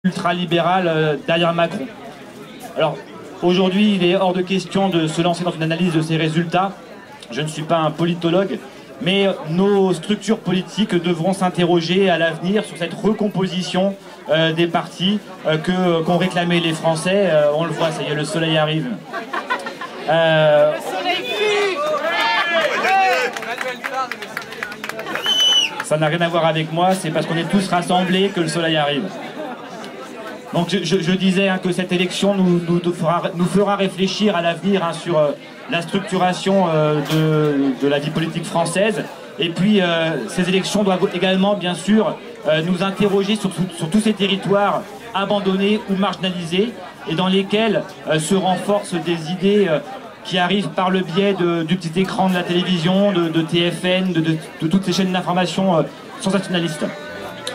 ultralibéral derrière Macron. Alors aujourd'hui, il est hors de question de se lancer dans une analyse de ces résultats. Je ne suis pas un politologue, mais nos structures politiques devront s'interroger à l'avenir sur cette recomposition des partis qu'ont réclamé les Français. On le voit, ça y est, le soleil arrive. Ça n'a rien à voir avec moi, c'est parce qu'on est tous rassemblés que le soleil arrive. Donc je disais que cette élection nous fera réfléchir à l'avenir sur la structuration de la vie politique française. Et puis ces élections doivent également, bien sûr, nous interroger sur tous ces territoires abandonnés ou marginalisés et dans lesquels se renforcent des idées qui arrivent par le biais du petit écran de la télévision, de TFN, de toutes ces chaînes d'information sensationnalistes.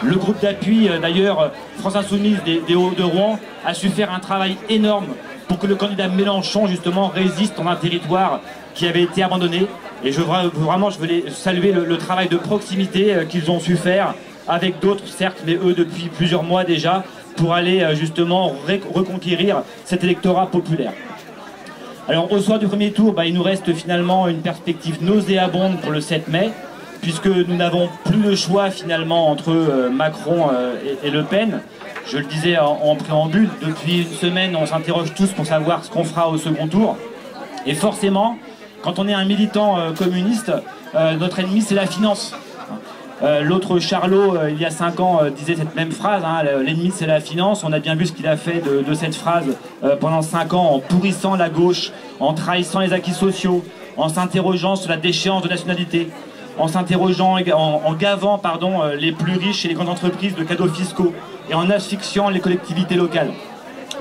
Le groupe d'appui, d'ailleurs, France Insoumise des Hauts-de-Rouen, a su faire un travail énorme pour que le candidat Mélenchon, justement, résiste dans un territoire qui avait été abandonné. Et je veux saluer le travail de proximité qu'ils ont su faire avec d'autres, certes, mais eux depuis plusieurs mois déjà, pour aller justement reconquérir cet électorat populaire. Alors au soir du premier tour, il nous reste finalement une perspective nauséabonde pour le 7 mai, puisque nous n'avons plus le choix finalement entre Macron et Le Pen. Je le disais en préambule, depuis une semaine on s'interroge tous pour savoir ce qu'on fera au second tour. Et forcément, quand on est un militant communiste, notre ennemi c'est la finance. L'autre Charlot, il y a 5 ans, disait cette même phrase, l'ennemi c'est la finance. On a bien vu ce qu'il a fait de cette phrase pendant 5 ans, en pourrissant la gauche, en trahissant les acquis sociaux, en s'interrogeant sur la déchéance de nationalité, en s'interrogeant, en gavant les plus riches et les grandes entreprises de cadeaux fiscaux, et en asphyxiant les collectivités locales.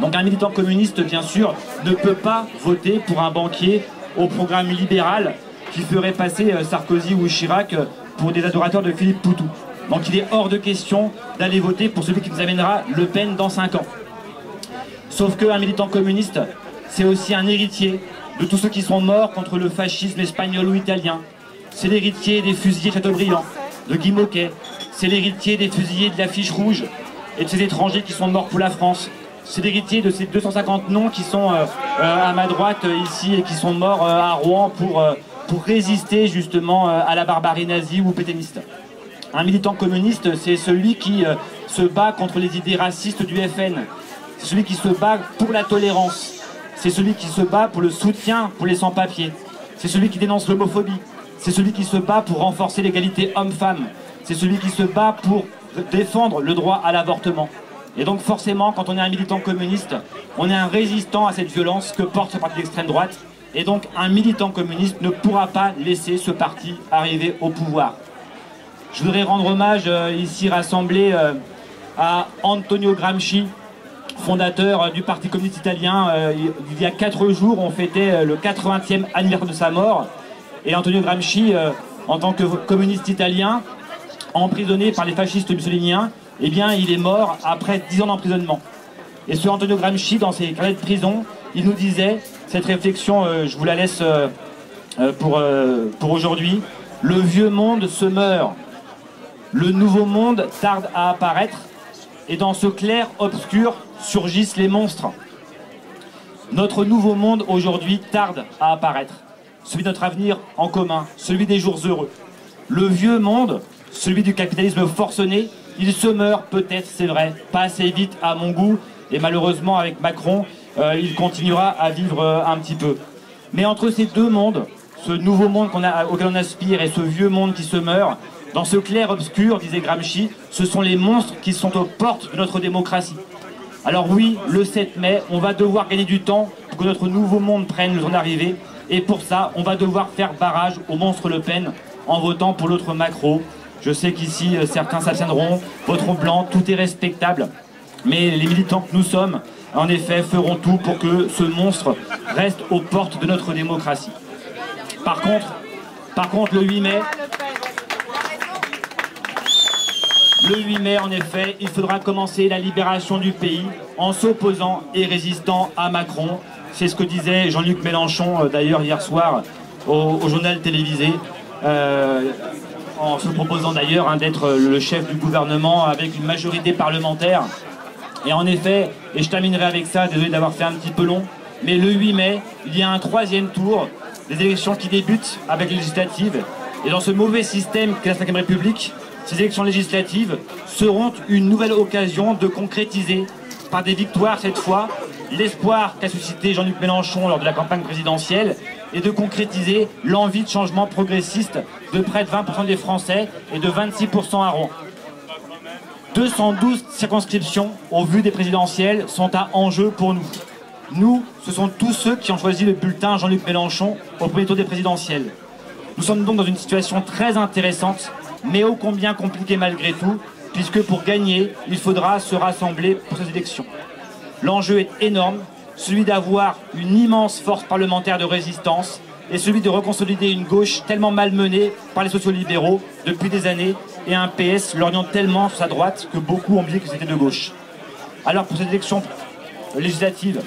Donc un militant communiste, bien sûr, ne peut pas voter pour un banquier au programme libéral qui ferait passer Sarkozy ou Chirac pour des adorateurs de Philippe Poutou. Donc il est hors de question d'aller voter pour celui qui nous amènera Le Pen dans 5 ans. Sauf qu'un militant communiste, c'est aussi un héritier de tous ceux qui sont morts contre le fascisme espagnol ou italien. C'est l'héritier des fusillés de Chateaubriand, de Guy Môquet. C'est l'héritier des fusillés de l'Affiche Rouge et de ces étrangers qui sont morts pour la France. C'est l'héritier de ces 250 noms qui sont à ma droite ici et qui sont morts à Rouen pour résister justement à la barbarie nazie ou pétainiste. Un militant communiste, c'est celui qui se bat contre les idées racistes du FN. C'est celui qui se bat pour la tolérance. C'est celui qui se bat pour le soutien pour les sans-papiers. C'est celui qui dénonce l'homophobie. C'est celui qui se bat pour renforcer l'égalité homme-femme. C'est celui qui se bat pour défendre le droit à l'avortement. Et donc forcément, quand on est un militant communiste, on est un résistant à cette violence que porte ce parti d'extrême droite. Et donc un militant communiste ne pourra pas laisser ce parti arriver au pouvoir. Je voudrais rendre hommage ici rassemblé à Antonio Gramsci, fondateur du Parti communiste italien. Il y a 4 jours, on fêtait le 80e anniversaire de sa mort. Et Antonio Gramsci, en tant que communiste italien, emprisonné par les fascistes mussoliniens, eh bien il est mort après 10 ans d'emprisonnement. Et ce Antonio Gramsci, dans ses carnets de prison, il nous disait, cette réflexion, je vous la laisse pour aujourd'hui, le vieux monde se meurt, le nouveau monde tarde à apparaître, et dans ce clair obscur surgissent les monstres. Notre nouveau monde aujourd'hui tarde à apparaître, celui de notre avenir en commun, celui des jours heureux. Le vieux monde, celui du capitalisme forcené, il se meurt peut-être, c'est vrai, pas assez vite à mon goût, et malheureusement avec Macron, il continuera à vivre un petit peu. Mais entre ces deux mondes, ce nouveau monde auquel on aspire et ce vieux monde qui se meurt, dans ce clair obscur, disait Gramsci, ce sont les monstres qui sont aux portes de notre démocratie. Alors oui, le 7 mai, on va devoir gagner du temps pour que notre nouveau monde prenne son arrivée. Et pour ça, on va devoir faire barrage au monstre Le Pen en votant pour l'autre Macron. Je sais qu'ici, certains s'abstiendront, voteront blanc, tout est respectable. Mais les militants que nous sommes, en effet, feront tout pour que ce monstre reste aux portes de notre démocratie. Par contre, le 8 mai, en effet, il faudra commencer la libération du pays en s'opposant et résistant à Macron. C'est ce que disait Jean-Luc Mélenchon, d'ailleurs, hier soir, au journal télévisé, en se proposant d'ailleurs d'être le chef du gouvernement avec une majorité parlementaire Et en effet, et je terminerai avec ça, désolé d'avoir fait un petit peu long, mais le 8 mai, il y a un 3e tour des élections qui débutent avec les législatives. Et dans ce mauvais système qu'est la 5e République, ces élections législatives seront une nouvelle occasion de concrétiser, par des victoires cette fois, l'espoir qu'a suscité Jean-Luc Mélenchon lors de la campagne présidentielle et de concrétiser l'envie de changement progressiste de près de 20% des Français et de 26% à Rouen. 212 circonscriptions au vu des présidentielles sont à enjeu pour nous. Nous, ce sont tous ceux qui ont choisi le bulletin Jean-Luc Mélenchon au premier tour des présidentielles. Nous sommes donc dans une situation très intéressante, mais ô combien compliquée malgré tout, puisque pour gagner, il faudra se rassembler pour ces élections. L'enjeu est énorme, celui d'avoir une immense force parlementaire de résistance et celui de reconsolider une gauche tellement malmenée par les sociaux-libéraux depuis des années et un PS lorgnant tellement sur sa droite que beaucoup ont oublié que c'était de gauche. Alors pour cette élection législative,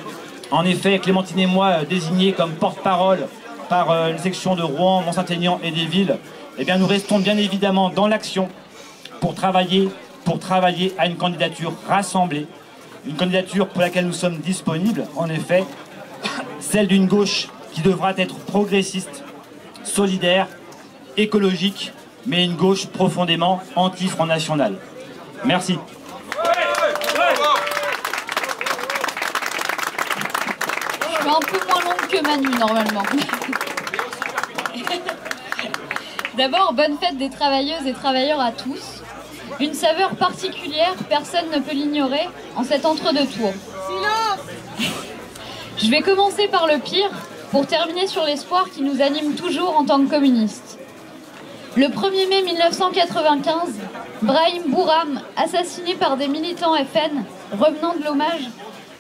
en effet, Clémentine et moi, désignés comme porte-parole par une section de Rouen, Mont-Saint-Aignan et des villes, eh bien nous restons bien évidemment dans l'action pour travailler à une candidature rassemblée, une candidature pour laquelle nous sommes disponibles, en effet, celle d'une gauche qui devra être progressiste, solidaire, écologique, mais une gauche profondément anti-Front National. Merci. Je suis un peu moins longue que Manu, normalement. D'abord, bonne fête des travailleuses et travailleurs à tous. Une saveur particulière, personne ne peut l'ignorer, en cet entre-deux-tours. Silence! Je vais commencer par le pire, pour terminer sur l'espoir qui nous anime toujours en tant que communistes. Le 1er mai 1995, Brahim Bouram, assassiné par des militants FN, revenant de l'hommage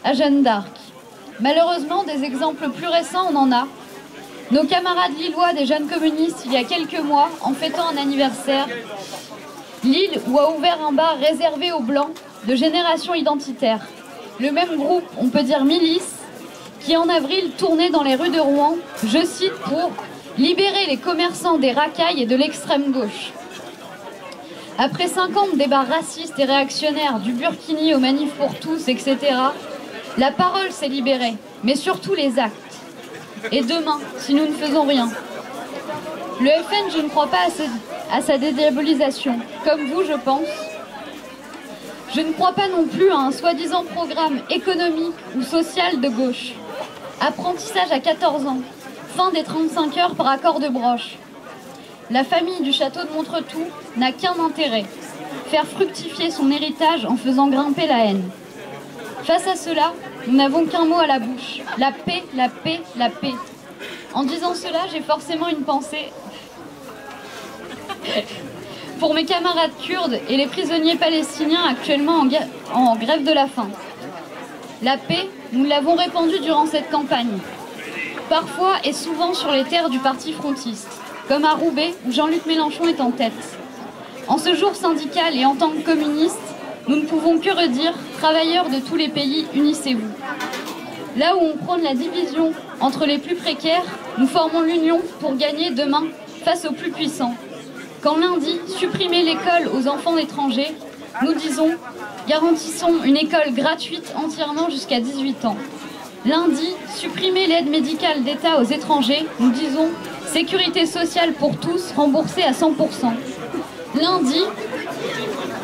à Jeanne d'Arc. Malheureusement, des exemples plus récents, on en a. Nos camarades lillois des jeunes communistes, il y a quelques mois, en fêtant un anniversaire, Lille où a ouvert un bar réservé aux Blancs de Génération Identitaire. Le même groupe, on peut dire milice, qui en avril tournait dans les rues de Rouen, je cite, pour libérer les commerçants des racailles et de l'extrême gauche. Après 5 ans de débats racistes et réactionnaires, du Burkini au Manif pour tous, etc., la parole s'est libérée, mais surtout les actes. Et demain, si nous ne faisons rien. Le FN, je ne crois pas à sa dédiabolisation, comme vous, je pense. Je ne crois pas non plus à un soi-disant programme économique ou social de gauche. Apprentissage à 14 ans, fin des 35 heures par accord de broche. La famille du château de Montretout n'a qu'un intérêt, faire fructifier son héritage en faisant grimper la haine. Face à cela, nous n'avons qu'un mot à la bouche, la paix, la paix, la paix. En disant cela, j'ai forcément une pensée pour mes camarades kurdes et les prisonniers palestiniens actuellement en grève de la faim. La paix, nous l'avons répandue durant cette campagne, parfois et souvent sur les terres du parti frontiste, comme à Roubaix où Jean-Luc Mélenchon est en tête. En ce jour syndical et en tant que communistes, nous ne pouvons que redire, travailleurs de tous les pays, unissez-vous. Là où on prône la division entre les plus précaires, nous formons l'union pour gagner demain face aux plus puissants. Quand lundi, supprimer l'école aux enfants d'étrangers, nous disons, garantissons une école gratuite entièrement jusqu'à 18 ans. Lundi, supprimer l'aide médicale d'État aux étrangers, nous disons, sécurité sociale pour tous remboursée à 100%. Lundi,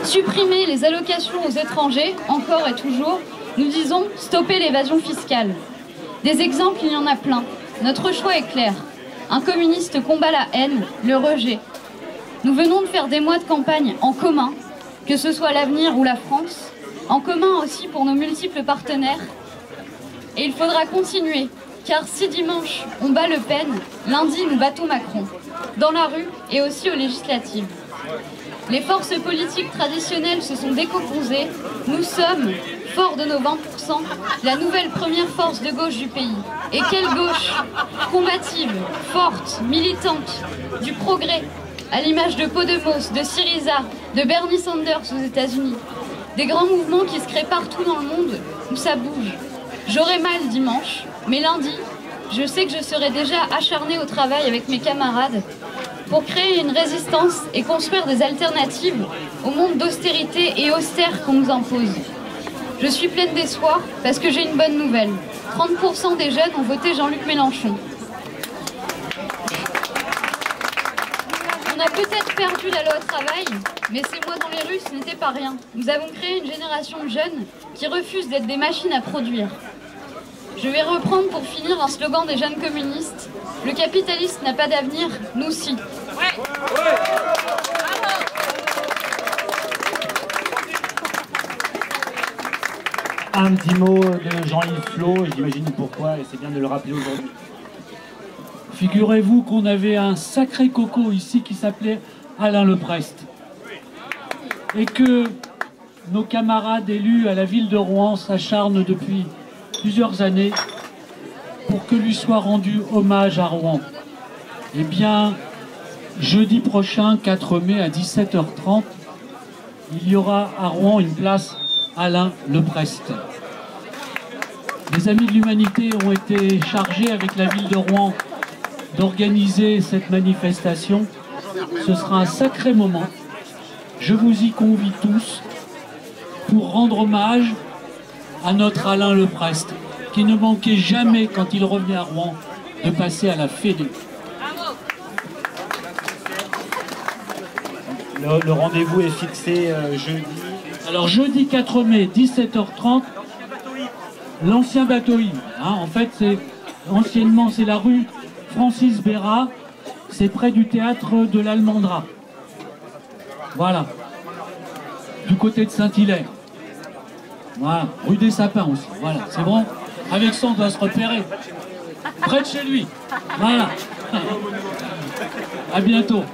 supprimer les allocations aux étrangers, encore et toujours, nous disons stopper l'évasion fiscale. Des exemples, il y en a plein. Notre choix est clair. Un communiste combat la haine, le rejet. Nous venons de faire des mois de campagne en commun, que ce soit l'Avenir ou la France, en commun aussi pour nos multiples partenaires. Et il faudra continuer, car si dimanche on bat Le Pen, lundi nous battons Macron, dans la rue et aussi aux législatives. Les forces politiques traditionnelles se sont décomposées. Nous sommes, forts de nos 20%, la nouvelle première force de gauche du pays. Et quelle gauche? Combative, forte, militante, du progrès, à l'image de Podemos, de Syriza, de Bernie Sanders aux États-Unis. Des grands mouvements qui se créent partout dans le monde où ça bouge. J'aurai mal dimanche, mais lundi, je sais que je serai déjà acharnée au travail avec mes camarades pour créer une résistance et construire des alternatives au monde d'austérité et austère qu'on nous impose. Je suis pleine d'espoir parce que j'ai une bonne nouvelle. 30% des jeunes ont voté Jean-Luc Mélenchon. On a peut-être perdu la loi travail, mais ces mois dans les rues, ce n'était pas rien. Nous avons créé une génération de jeunes qui refusent d'être des machines à produire. Je vais reprendre pour finir un slogan des jeunes communistes. Le capitaliste n'a pas d'avenir, nous si. Un petit mot de Jean-Yves Flot, j'imagine pourquoi, et c'est bien de le rappeler aujourd'hui. Figurez-vous qu'on avait un sacré coco ici qui s'appelait Alain Leprest. Et que nos camarades élus à la ville de Rouen s'acharnent depuis plusieurs années pour que lui soit rendu hommage à Rouen. Eh bien, jeudi prochain, 4 mai à 17h30, il y aura à Rouen une place Alain Leprest. Les Amis de l'Humanité ont été chargés avec la ville de Rouen d'organiser cette manifestation. Ce sera un sacré moment. Je vous y convie tous pour rendre hommage à notre Alain Leprest, qui ne manquait jamais, quand il revenait à Rouen, de passer à la Fédé. Le rendez-vous est fixé jeudi. Alors jeudi 4 mai, 17h30, l'ancien Bateau-Ivre. En fait, anciennement, c'est la rue Francis Bérat, c'est près du théâtre de l'Almandra. Voilà. Du côté de Saint-Hilaire. Voilà. Rue des Sapins aussi. Voilà, c'est bon. Avec ça, on doit se repérer. Près de chez lui. Voilà. À bientôt.